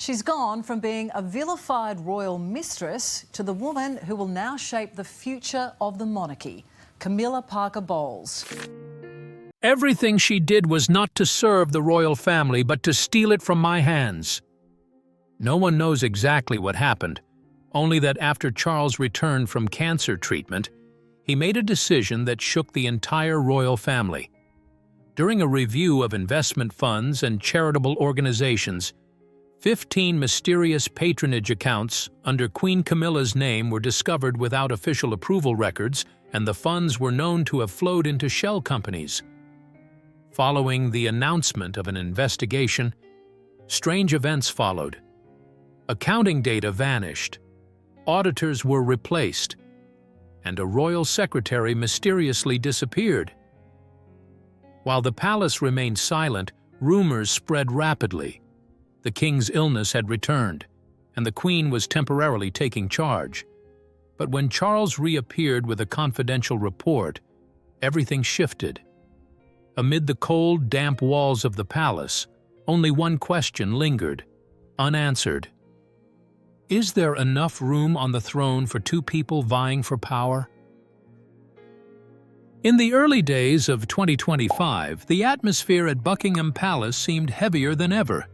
She's gone from being a vilified royal mistress to the woman who will now shape the future of the monarchy, Camilla Parker Bowles. Everything she did was not to serve the royal family, but to steal it from my hands. No one knows exactly what happened, only that after Charles returned from cancer treatment, he made a decision that shook the entire royal family. During a review of investment funds and charitable organizations, 15 mysterious patronage accounts under Queen Camilla's name were discovered without official approval records, and the funds were known to have flowed into shell companies. Following the announcement of an investigation, strange events followed. Accounting data vanished, auditors were replaced, and a royal secretary mysteriously disappeared. While the palace remained silent, rumors spread rapidly. The king's illness had returned, and the queen was temporarily taking charge. But when Charles reappeared with a confidential report, everything shifted. Amid the cold, damp walls of the palace, only one question lingered, unanswered. Is there enough room on the throne for two people vying for power? In the early days of 2025, the atmosphere at Buckingham Palace seemed heavier than ever.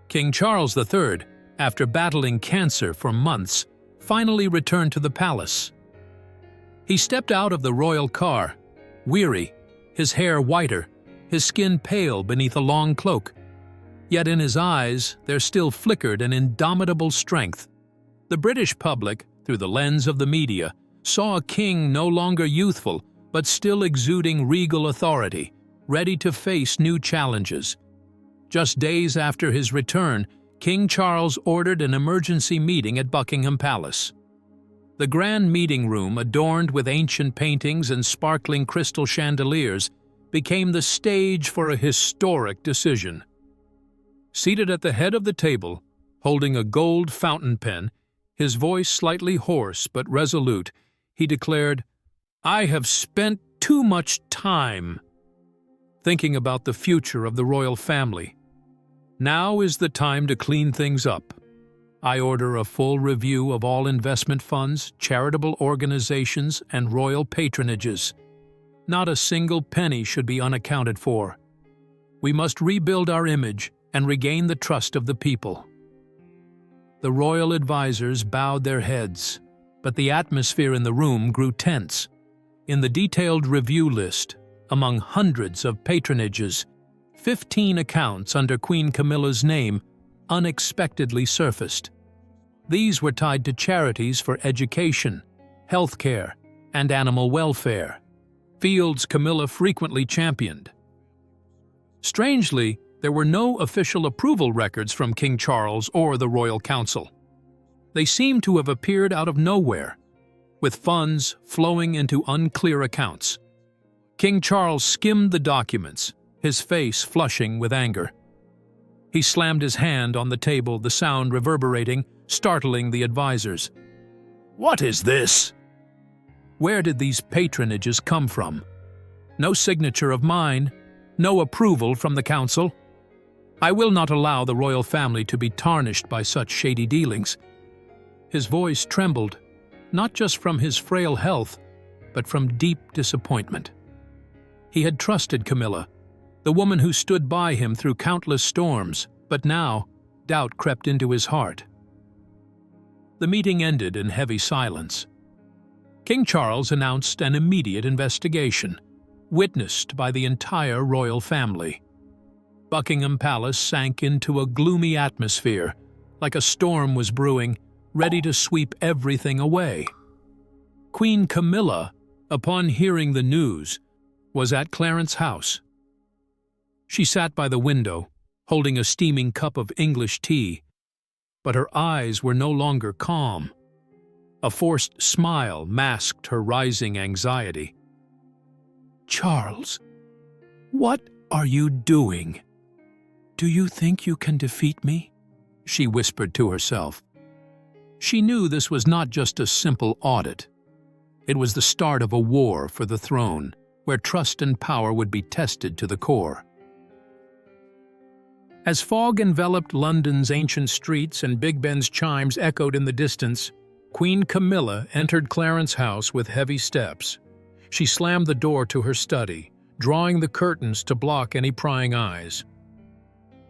King Charles III, after battling cancer for months, finally returned to the palace. He stepped out of the royal car, weary, his hair whiter, his skin pale beneath a long cloak. Yet in his eyes there still flickered an indomitable strength. The British public, through the lens of the media, saw a king no longer youthful, but still exuding regal authority, ready to face new challenges. Just days after his return, King Charles ordered an emergency meeting at Buckingham Palace. The grand meeting room, adorned with ancient paintings and sparkling crystal chandeliers, became the stage for a historic decision. Seated at the head of the table, holding a gold fountain pen, his voice slightly hoarse but resolute, he declared, "I have spent too much time thinking about the future of the royal family. Now is the time to clean things up. I order a full review of all investment funds, charitable organizations, and royal patronages. Not a single penny should be unaccounted for. We must rebuild our image and regain the trust of the people." The royal advisors bowed their heads, but the atmosphere in the room grew tense. In the detailed review list, among hundreds of patronages, 15 accounts under Queen Camilla's name unexpectedly surfaced. These were tied to charities for education, healthcare, and animal welfare, fields Camilla frequently championed. Strangely, there were no official approval records from King Charles or the Royal Council. They seemed to have appeared out of nowhere, with funds flowing into unclear accounts. King Charles skimmed the documents, his face flushing with anger. He slammed his hand on the table, the sound reverberating, startling the advisors. "What is this? Where did these patronages come from? No signature of mine, no approval from the council. I will not allow the royal family to be tarnished by such shady dealings." His voice trembled, not just from his frail health, but from deep disappointment. He had trusted Camilla, the woman who stood by him through countless storms, but now doubt crept into his heart. The meeting ended in heavy silence. King Charles announced an immediate investigation, witnessed by the entire royal family. Buckingham Palace sank into a gloomy atmosphere, like a storm was brewing, ready to sweep everything away. Queen Camilla, upon hearing the news, was at Clarence's house. She sat by the window, holding a steaming cup of English tea, but her eyes were no longer calm. A forced smile masked her rising anxiety. "Charles, what are you doing? Do you think you can defeat me?" she whispered to herself. She knew this was not just a simple audit. It was the start of a war for the throne, where trust and power would be tested to the core. As fog enveloped London's ancient streets and Big Ben's chimes echoed in the distance, Queen Camilla entered Clarence House with heavy steps. She slammed the door to her study, drawing the curtains to block any prying eyes.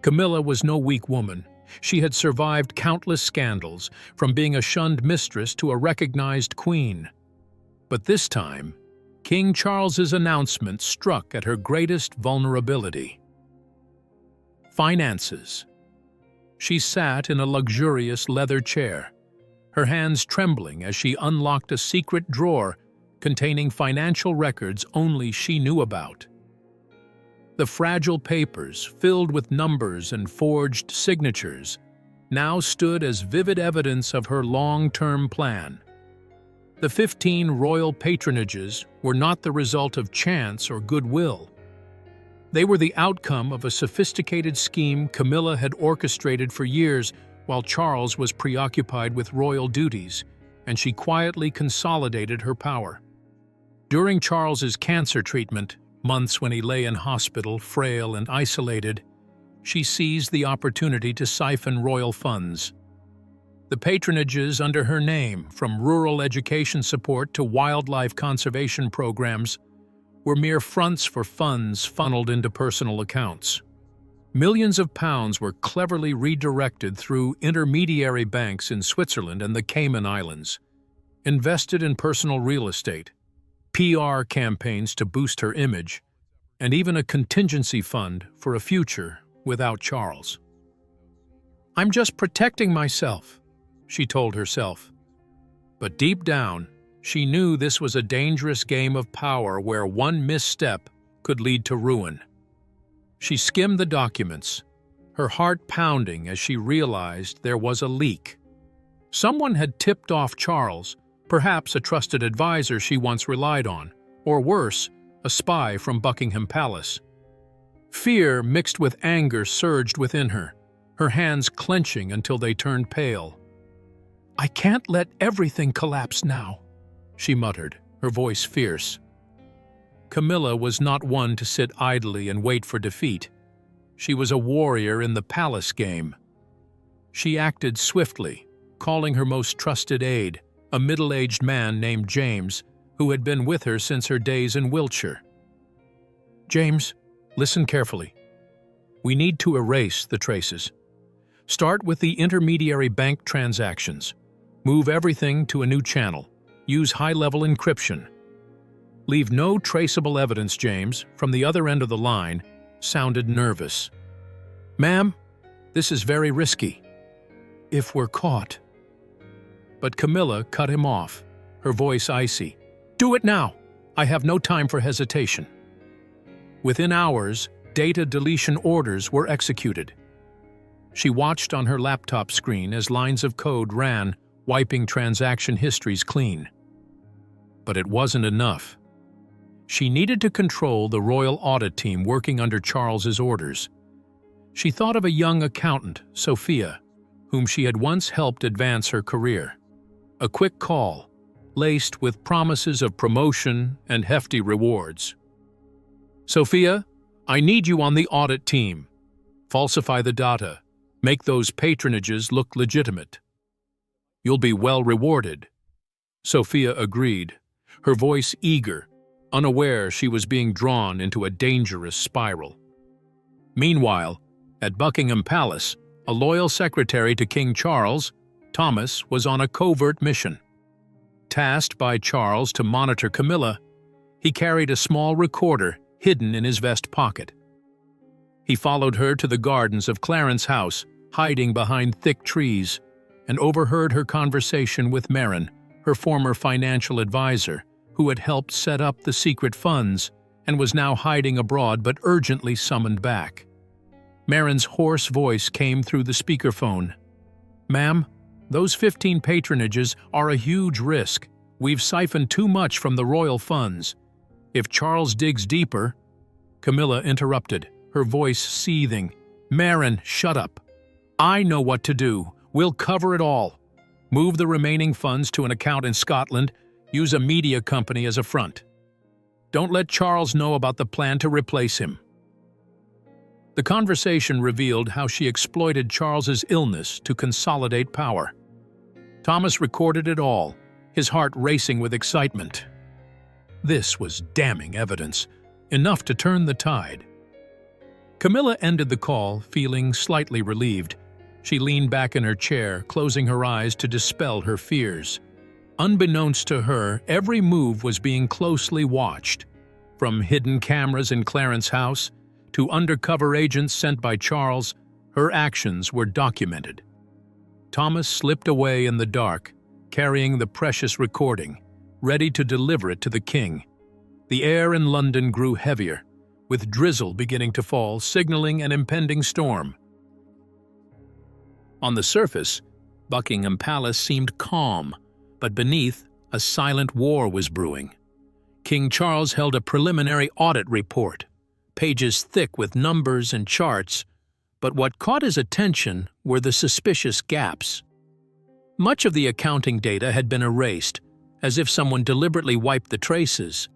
Camilla was no weak woman. She had survived countless scandals, from being a shunned mistress to a recognized queen. But this time, King Charles's announcement struck at her greatest vulnerability: finances. She sat in a luxurious leather chair, her hands trembling as she unlocked a secret drawer containing financial records only she knew about. The fragile papers, filled with numbers and forged signatures, now stood as vivid evidence of her long-term plan. The 15 royal patronages were not the result of chance or goodwill. They were the outcome of a sophisticated scheme Camilla had orchestrated for years while Charles was preoccupied with royal duties, and she quietly consolidated her power. During Charles's cancer treatment, months when he lay in hospital, frail and isolated, she seized the opportunity to siphon royal funds. The patronages under her name, from rural education support to wildlife conservation programs, were mere fronts for funds funneled into personal accounts. Millions of pounds were cleverly redirected through intermediary banks in Switzerland and the Cayman Islands, invested in personal real estate, PR campaigns to boost her image, and even a contingency fund for a future without Charles. "I'm just protecting myself," she told herself. But deep down, she knew this was a dangerous game of power where one misstep could lead to ruin. She skimmed the documents, her heart pounding as she realized there was a leak. Someone had tipped off Charles, perhaps a trusted advisor she once relied on, or worse, a spy from Buckingham Palace. Fear mixed with anger surged within her, her hands clenching until they turned pale. "I can't let everything collapse now," she muttered, her voice fierce. Camilla was not one to sit idly and wait for defeat. She was a warrior in the palace game. She acted swiftly, calling her most trusted aide, a middle-aged man named James, who had been with her since her days in Wiltshire. "James, listen carefully. We need to erase the traces. Start with the intermediary bank transactions. Move everything to a new channel. Use high-level encryption. Leave no traceable evidence." James, from the other end of the line, sounded nervous. "Ma'am, this is very risky. If we're caught..." But Camilla cut him off, her voice icy. "Do it now! I have no time for hesitation." Within hours, data deletion orders were executed. She watched on her laptop screen as lines of code ran, wiping transaction histories clean. But it wasn't enough. She needed to control the royal audit team working under Charles's orders. She thought of a young accountant, Sophia, whom she had once helped advance her career. A quick call, laced with promises of promotion and hefty rewards. "Sophia, I need you on the audit team. Falsify the data. Make those patronages look legitimate. You'll be well rewarded." Sophia agreed, her voice eager, unaware she was being drawn into a dangerous spiral. Meanwhile, at Buckingham Palace, a loyal secretary to King Charles, Thomas, was on a covert mission. Tasked by Charles to monitor Camilla, he carried a small recorder hidden in his vest pocket. He followed her to the gardens of Clarence House, hiding behind thick trees, and overheard her conversation with Marin, her former financial advisor, who had helped set up the secret funds and was now hiding abroad but urgently summoned back. Marin's hoarse voice came through the speakerphone. "Ma'am, those 15 patronages are a huge risk. We've siphoned too much from the royal funds. If Charles digs deeper..." Camilla interrupted, her voice seething. "Marin, shut up. I know what to do. We'll cover it all. Move the remaining funds to an account in Scotland. Use a media company as a front. Don't let Charles know about the plan to replace him." The conversation revealed how she exploited Charles's illness to consolidate power. Thomas recorded it all, his heart racing with excitement. This was damning evidence, enough to turn the tide. Camilla ended the call, feeling slightly relieved. She leaned back in her chair, closing her eyes to dispel her fears. Unbeknownst to her, every move was being closely watched. From hidden cameras in Clarence House to undercover agents sent by Charles, her actions were documented. Thomas slipped away in the dark, carrying the precious recording, ready to deliver it to the king. The air in London grew heavier, with drizzle beginning to fall, signaling an impending storm. On the surface, Buckingham Palace seemed calm, but beneath, a silent war was brewing. King Charles held a preliminary audit report, pages thick with numbers and charts, but what caught his attention were the suspicious gaps. Much of the accounting data had been erased, as if someone deliberately wiped the traces.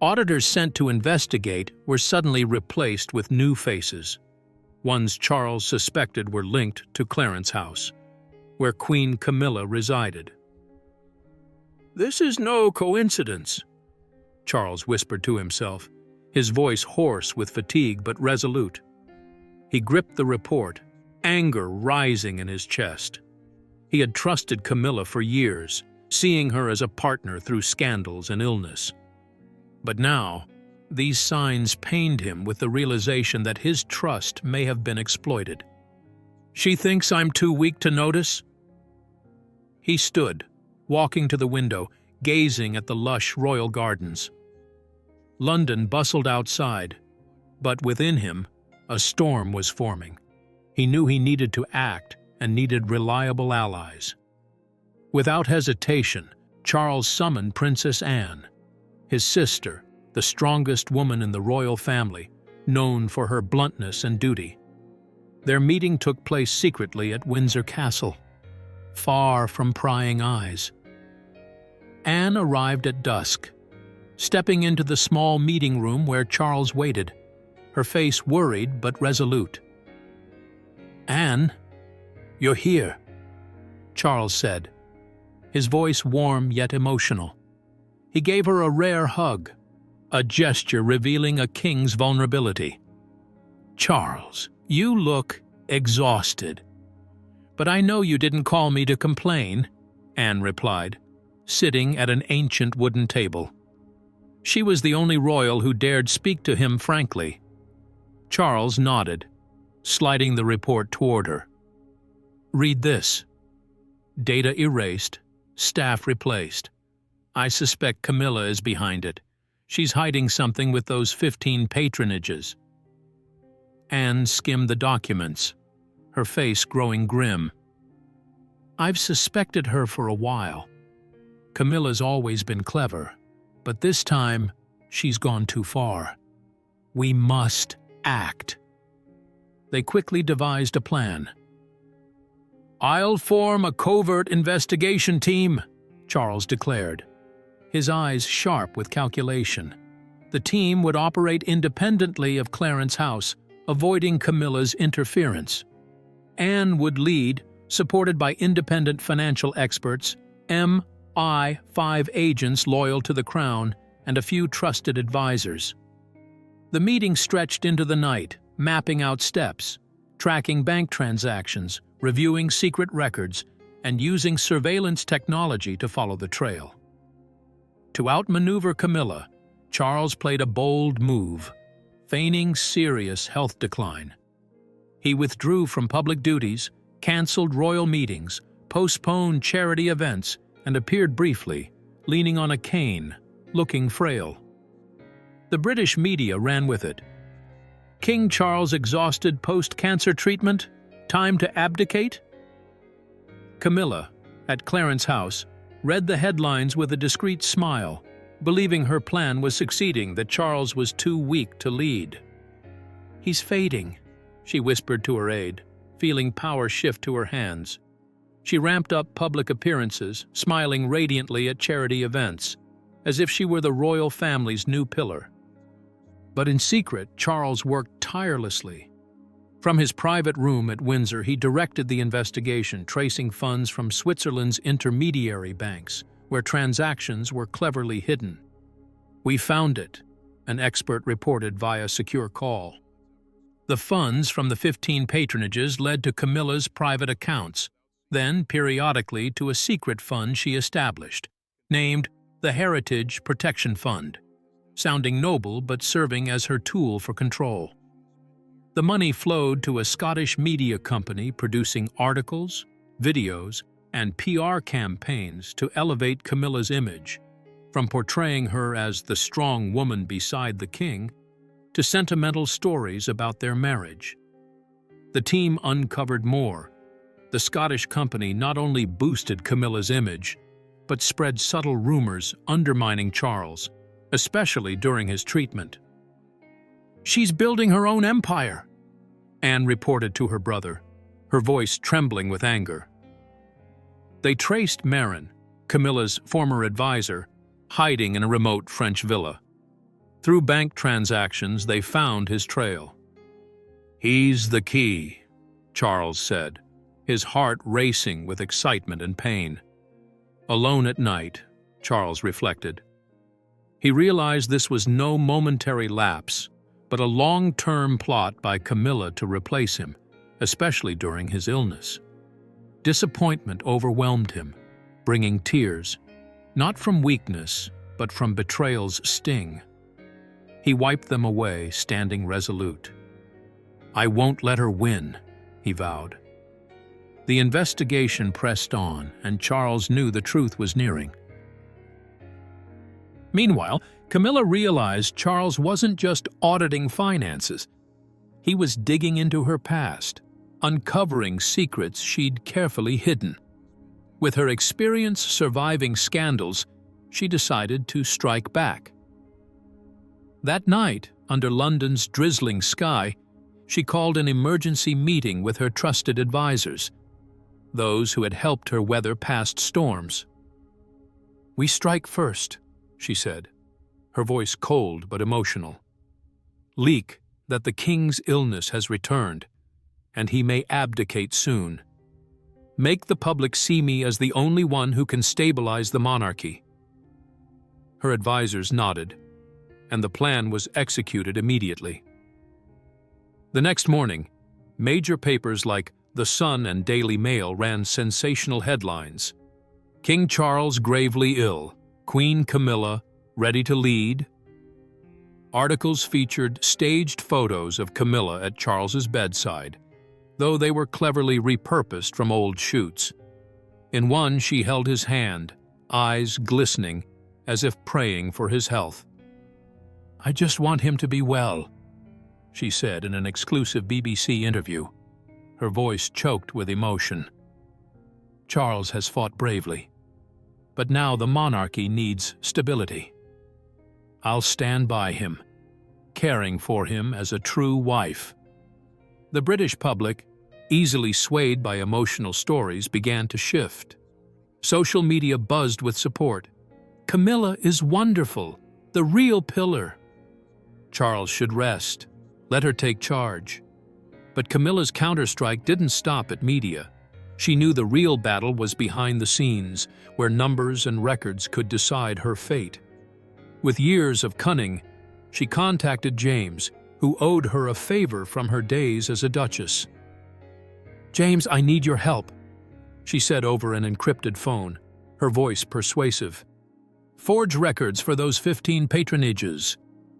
Auditors sent to investigate were suddenly replaced with new faces, ones Charles suspected were linked to Clarence House, where Queen Camilla resided. "This is no coincidence," Charles whispered to himself, his voice hoarse with fatigue but resolute. He gripped the report, anger rising in his chest. He had trusted Camilla for years, seeing her as a partner through scandals and illness. But now, these signs pained him with the realization that his trust may have been exploited. "She thinks I'm too weak to notice?" He stood, walking to the window, gazing at the lush royal gardens. London bustled outside, but within him, a storm was forming. He knew he needed to act and needed reliable allies. Without hesitation, Charles summoned Princess Anne, his sister, the strongest woman in the royal family, known for her bluntness and duty. Their meeting took place secretly at Windsor Castle, far from prying eyes. Anne arrived at dusk, stepping into the small meeting room where Charles waited, her face worried but resolute. "Anne, you're here," Charles said, his voice warm yet emotional. He gave her a rare hug, a gesture revealing a king's vulnerability. "Charles, you look exhausted." "But I know you didn't call me to complain," Anne replied, sitting at an ancient wooden table. She was the only royal who dared speak to him frankly. Charles nodded, sliding the report toward her. "Read this. Data erased, staff replaced. I suspect Camilla is behind it. She's hiding something with those 15 patronages." Anne skimmed the documents, her face growing grim. "I've suspected her for a while. Camilla's always been clever, but this time she's gone too far. We must act." They quickly devised a plan. "I'll form a covert investigation team," Charles declared, his eyes sharp with calculation. The team would operate independently of Clarence House, avoiding Camilla's interference. Anne would lead, supported by independent financial experts, MI5 agents loyal to the crown, and a few trusted advisors. The meeting stretched into the night, mapping out steps, tracking bank transactions, reviewing secret records, and using surveillance technology to follow the trail. To outmaneuver Camilla, Charles played a bold move, feigning serious health decline. He withdrew from public duties, cancelled royal meetings, postponed charity events, and appeared briefly, leaning on a cane, looking frail. The British media ran with it. King Charles exhausted post-cancer treatment? Time to abdicate? Camilla, at Clarence House, read the headlines with a discreet smile, believing her plan was succeeding, that Charles was too weak to lead. "He's fading," she whispered to her aide, feeling power shift to her hands. She ramped up public appearances, smiling radiantly at charity events, as if she were the royal family's new pillar. But in secret, Charles worked tirelessly. From his private room at Windsor, he directed the investigation, tracing funds from Switzerland's intermediary banks, where transactions were cleverly hidden. "We found it," an expert reported via secure call. The funds from the 15 patronages led to Camilla's private accounts, then periodically to a secret fund she established, named the Heritage Protection Fund, sounding noble but serving as her tool for control. The money flowed to a Scottish media company producing articles, videos, and PR campaigns to elevate Camilla's image, from portraying her as the strong woman beside the king to sentimental stories about their marriage. The team uncovered more. The Scottish company not only boosted Camilla's image, but spread subtle rumors undermining Charles, especially during his treatment. "She's building her own empire," Anne reported to her brother, her voice trembling with anger. They traced Marin, Camilla's former advisor, hiding in a remote French villa. Through bank transactions, they found his trail. "He's the key," Charles said, his heart racing with excitement and pain. Alone at night, Charles reflected. He realized this was no momentary lapse, but a long-term plot by Camilla to replace him, especially during his illness. Disappointment overwhelmed him, bringing tears, not from weakness, but from betrayal's sting. He wiped them away, standing resolute. "I won't let her win," he vowed. The investigation pressed on, and Charles knew the truth was nearing. Meanwhile, Camilla realized Charles wasn't just auditing finances. He was digging into her past, uncovering secrets she'd carefully hidden. With her experience surviving scandals, she decided to strike back. That night, under London's drizzling sky, she called an emergency meeting with her trusted advisors, those who had helped her weather past storms. "We strike first," she said, her voice cold but emotional. "Leak that the king's illness has returned, and he may abdicate soon. Make the public see me as the only one who can stabilize the monarchy." Her advisors nodded, and the plan was executed immediately. The next morning, major papers like The Sun and Daily Mail ran sensational headlines. "King Charles gravely ill, Queen Camilla ready to lead." Articles featured staged photos of Camilla at Charles's bedside, though they were cleverly repurposed from old shoots. In one, she held his hand, eyes glistening, as if praying for his health. "I just want him to be well," she said in an exclusive BBC interview, her voice choked with emotion. "Charles has fought bravely, but now the monarchy needs stability. I'll stand by him, caring for him as a true wife." The British public, easily swayed by emotional stories, began to shift. Social media buzzed with support. "Camilla is wonderful, the real pillar. Charles should rest. Let her take charge." But Camilla's counterstrike didn't stop at media. She knew the real battle was behind the scenes, where numbers and records could decide her fate. With years of cunning, she contacted James, who owed her a favor from her days as a duchess. "James, I need your help," she said over an encrypted phone, her voice persuasive. "Forge records for those 15 patronages.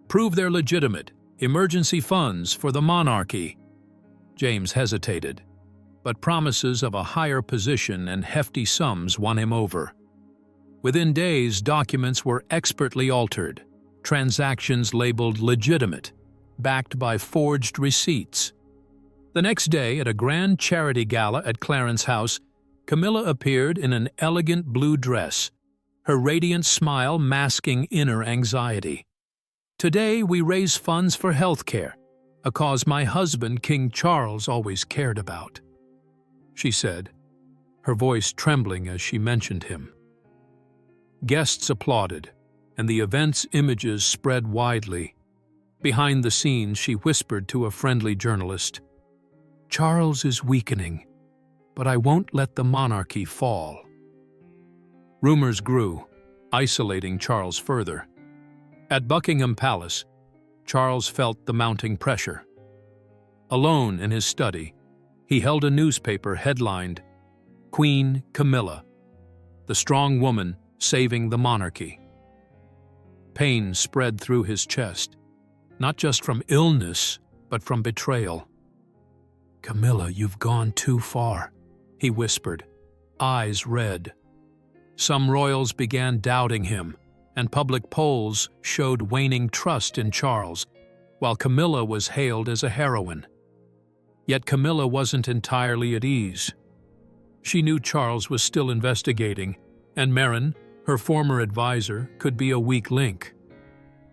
Prove they're legitimate. Emergency funds for the monarchy." James hesitated, but promises of a higher position and hefty sums won him over. Within days, documents were expertly altered, transactions labeled legitimate, backed by forged receipts. The next day, at a grand charity gala at Clarence House, Camilla appeared in an elegant blue dress, her radiant smile masking inner anxiety. "Today we raise funds for health care, a cause my husband, King Charles, always cared about," she said, her voice trembling as she mentioned him. Guests applauded, and the event's images spread widely. Behind the scenes, she whispered to a friendly journalist, "Charles is weakening, but I won't let the monarchy fall." Rumors grew, isolating Charles further. At Buckingham Palace, Charles felt the mounting pressure. Alone in his study, he held a newspaper headlined, "Queen Camilla, the strong woman saving the monarchy." Pain spread through his chest, not just from illness, but from betrayal. "Camilla, you've gone too far," he whispered, eyes red. Some royals began doubting him, and public polls showed waning trust in Charles, while Camilla was hailed as a heroine. Yet Camilla wasn't entirely at ease. She knew Charles was still investigating, and Marin, her former advisor, could be a weak link.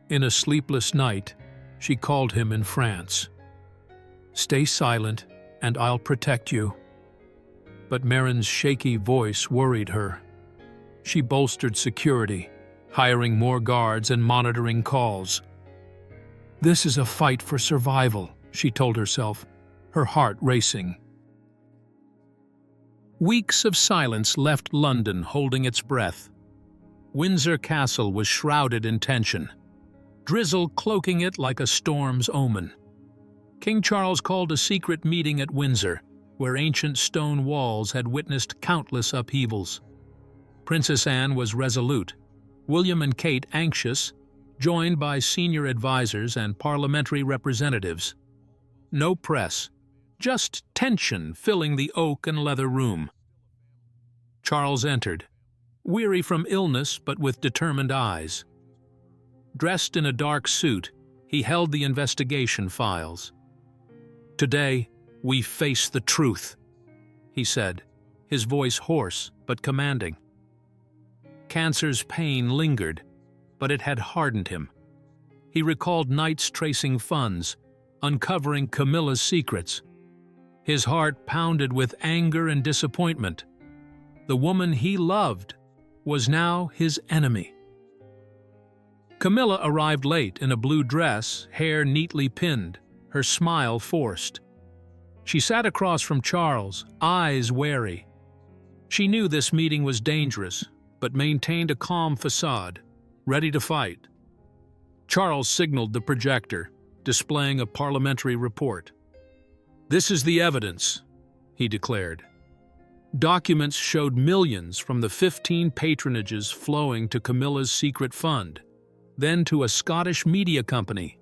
In a sleepless night, she called him in France. "Stay silent, and I'll protect you." But Marin's shaky voice worried her. She bolstered security, hiring more guards and monitoring calls. "This is a fight for survival," she told herself, her heart racing. Weeks of silence left London holding its breath. Windsor Castle was shrouded in tension, drizzle cloaking it like a storm's omen. King Charles called a secret meeting at Windsor, where ancient stone walls had witnessed countless upheavals. Princess Anne was resolute, William and Kate anxious, joined by senior advisors and parliamentary representatives. No press, just tension filling the oak and leather room. Charles entered, weary from illness but with determined eyes. Dressed in a dark suit, he held the investigation files. "Today, we face the truth," he said, his voice hoarse but commanding. Cancer's pain lingered, but it had hardened him. He recalled nights tracing funds, uncovering Camilla's secrets. His heart pounded with anger and disappointment. The woman he loved was now his enemy. Camilla arrived late in a blue dress, hair neatly pinned, her smile forced. She sat across from Charles, eyes wary. She knew this meeting was dangerous, but maintained a calm facade, ready to fight. Charles signaled the projector, displaying a parliamentary report. "This is the evidence," he declared. Documents showed millions from the 15 patronages flowing to Camilla's secret fund, then to a Scottish media company.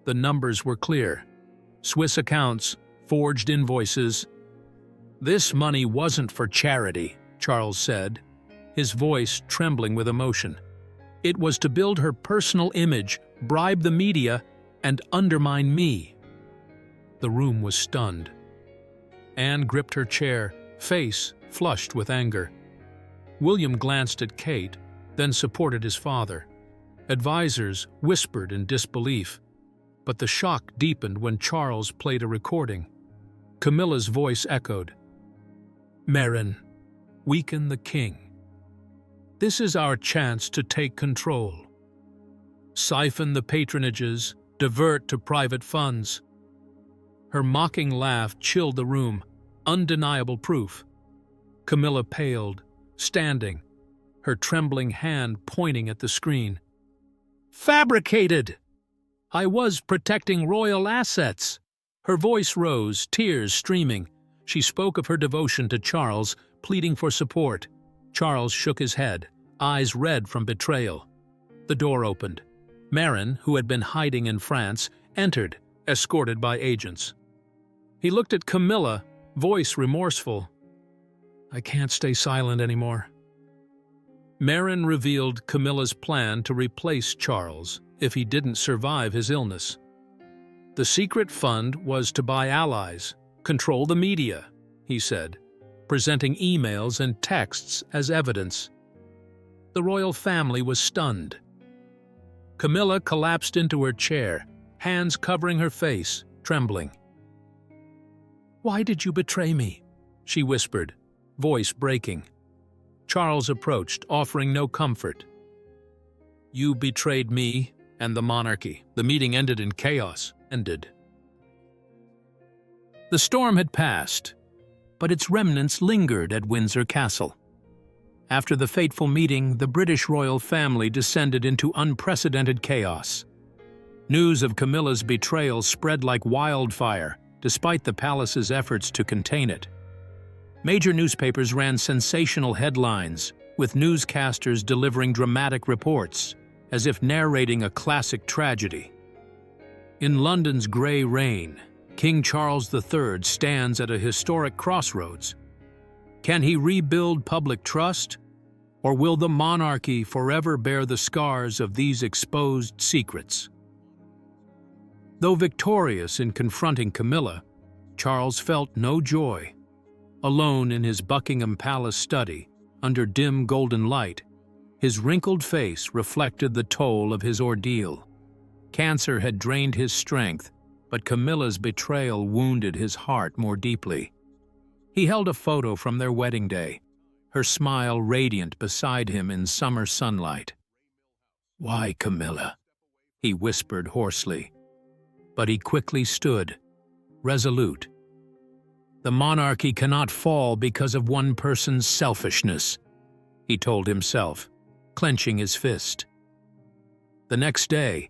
The numbers were clear. Swiss accounts, forged invoices. "This money wasn't for charity," Charles said, his voice trembling with emotion. "It was to build her personal image, bribe the media, and undermine me." The room was stunned. Anne gripped her chair, face flushed with anger. William glanced at Kate, then supported his father. Advisors whispered in disbelief, but the shock deepened when Charles played a recording. Camilla's voice echoed, "Marin, weaken the king. This is our chance to take control. Siphon the patronages, divert to private funds." Her mocking laugh chilled the room, undeniable proof. Camilla paled, standing, her trembling hand pointing at the screen. "Fabricated! I was protecting royal assets." Her voice rose, tears streaming. She spoke of her devotion to Charles, pleading for support. Charles shook his head, eyes red from betrayal. The door opened. Marin, who had been hiding in France, entered, escorted by agents. He looked at Camilla, voice remorseful. "I can't stay silent anymore." Marin revealed Camilla's plan to replace Charles if he didn't survive his illness. The secret fund was to buy allies, control the media, he said, presenting emails and texts as evidence. The royal family was stunned. Camilla collapsed into her chair, hands covering her face, trembling. "Why did you betray me?" she whispered, voice breaking. Charles approached, offering no comfort. "You betrayed me, and the monarchy. The meeting ended in chaos. The storm had passed, but its remnants lingered at Windsor Castle. After the fateful meeting, the British royal family descended into unprecedented chaos. News of Camilla's betrayal spread like wildfire, despite the palace's efforts to contain it. Major newspapers ran sensational headlines, with newscasters delivering dramatic reports, as if narrating a classic tragedy. In London's grey rain, King Charles III stands at a historic crossroads. Can he rebuild public trust, or will the monarchy forever bear the scars of these exposed secrets? Though victorious in confronting Camilla, Charles felt no joy. Alone in his Buckingham Palace study, under dim golden light, his wrinkled face reflected the toll of his ordeal. Cancer had drained his strength, but Camilla's betrayal wounded his heart more deeply. He held a photo from their wedding day, her smile radiant beside him in summer sunlight. "Why, Camilla?" he whispered hoarsely. But he quickly stood, resolute. "The monarchy cannot fall because of one person's selfishness," he told himself, clenching his fist. The next day,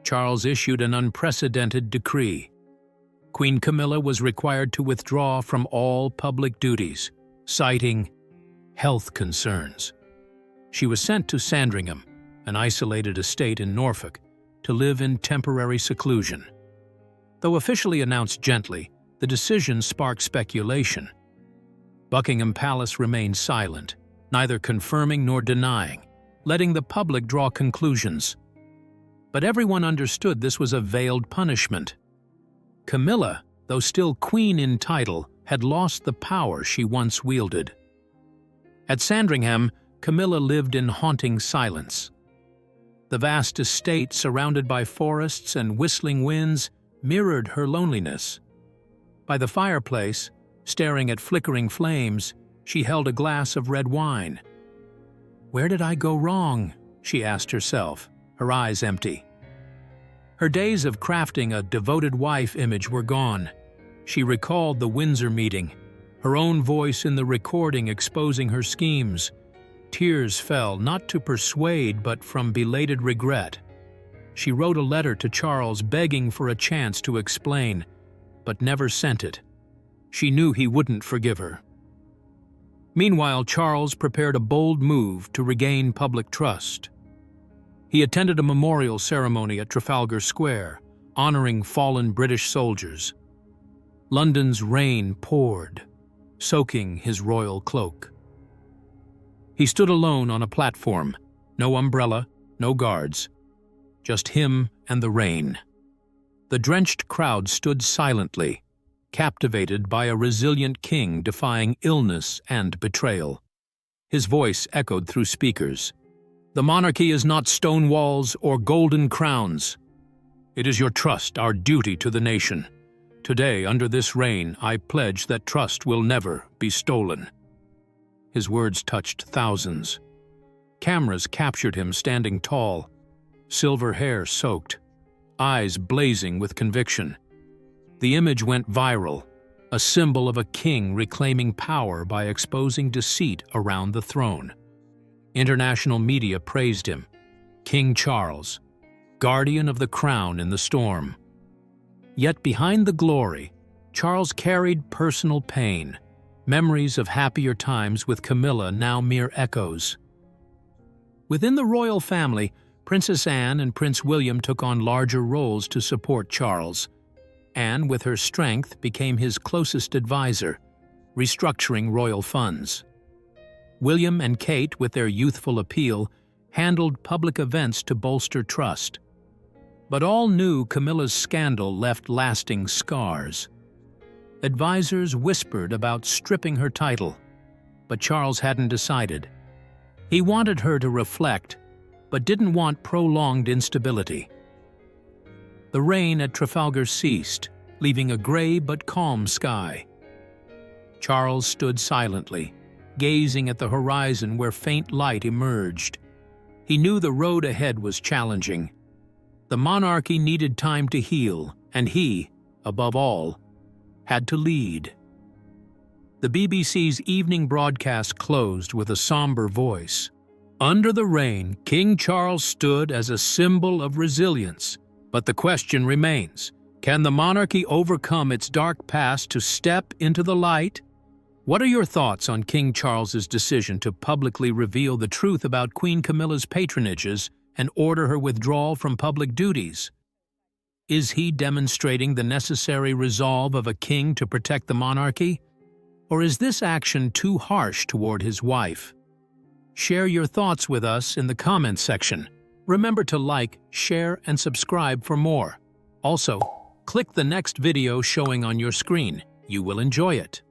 Charles issued an unprecedented decree. Queen Camilla was required to withdraw from all public duties, citing health concerns. She was sent to Sandringham, an isolated estate in Norfolk, to live in temporary seclusion. Though officially announced gently, the decision sparked speculation. Buckingham Palace remained silent, neither confirming nor denying, letting the public draw conclusions. But everyone understood this was a veiled punishment. Camilla, though still queen in title, had lost the power she once wielded. At Sandringham, Camilla lived in haunting silence. The vast estate, surrounded by forests and whistling winds, mirrored her loneliness. By the fireplace, staring at flickering flames, she held a glass of red wine. "Where did I go wrong?" she asked herself, her eyes empty. Her days of crafting a devoted wife image were gone. She recalled the Windsor meeting, her own voice in the recording exposing her schemes. Tears fell, not to persuade, but from belated regret. She wrote a letter to Charles begging for a chance to explain, but never sent it. She knew he wouldn't forgive her. Meanwhile, Charles prepared a bold move to regain public trust. He attended a memorial ceremony at Trafalgar Square, honoring fallen British soldiers. London's rain poured, soaking his royal cloak. He stood alone on a platform, no umbrella, no guards, just him and the rain. The drenched crowd stood silently, captivated by a resilient king defying illness and betrayal. His voice echoed through speakers. "The monarchy is not stone walls or golden crowns. It is your trust, our duty to the nation. Today, under this reign, I pledge that trust will never be stolen." His words touched thousands. Cameras captured him standing tall, silver hair soaked, eyes blazing with conviction. The image went viral, a symbol of a king reclaiming power by exposing deceit around the throne. International media praised him, King Charles, guardian of the crown in the storm. Yet behind the glory, Charles carried personal pain, memories of happier times with Camilla now mere echoes. Within the royal family, Princess Anne and Prince William took on larger roles to support Charles. Anne, with her strength, became his closest advisor, restructuring royal funds. William and Kate, with their youthful appeal, handled public events to bolster trust. But all knew Camilla's scandal left lasting scars. Advisors whispered about stripping her title, but Charles hadn't decided. He wanted her to reflect, but didn't want prolonged instability. The rain at Trafalgar ceased, leaving a gray but calm sky. Charles stood silently, gazing at the horizon where faint light emerged. He knew the road ahead was challenging. The monarchy needed time to heal, and he, above all, had to lead. The BBC's evening broadcast closed with a somber voice. Under the reign, King Charles stood as a symbol of resilience. But the question remains, can the monarchy overcome its dark past to step into the light? What are your thoughts on King Charles's decision to publicly reveal the truth about Queen Camilla's patronages and order her withdrawal from public duties? Is he demonstrating the necessary resolve of a king to protect the monarchy? Or is this action too harsh toward his wife? Share your thoughts with us in the comments section. Remember to like, share, and subscribe for more. Also, click the next video showing on your screen. You will enjoy it.